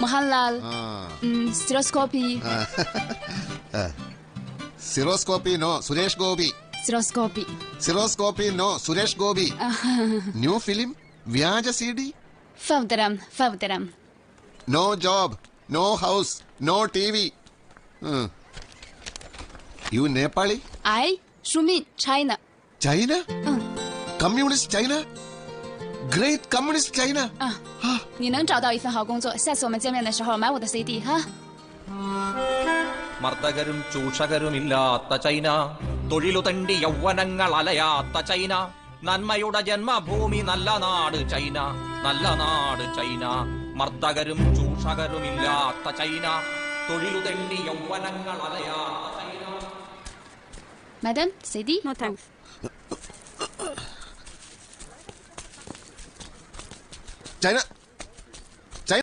Mahalal. Seroscopy. Seroscopy no, Suresh Gopi. Seroscopy. Seroscopy no, Suresh Gopi. New film, Vyaja CD. Favdaram. No job, no house, no TV. You Nepali? I, Shumin, China. China? Communist China? Great Communist China? 你能找到一份好工作，下次我们见面的时候买我的 CD 哈。മർദ്ദകരും ചൂഷകരുമില്ലാത്ത China, തൊഴിലു തണ്ടി യൗവനങ്ങൾ അലയാത്ത China, നന്മയുടെ ജന്മഭൂമി നല്ല നാട് ചൈന, നല്ല നാട് ചൈന. മർദ്ദകരും ചൂഷകരുമില്ലാത്ത ചൈന, തൊഴിലു തണ്ടി യൗവനങ്ങൾ അലയാത്ത China. Madam, CD? No thanks. China?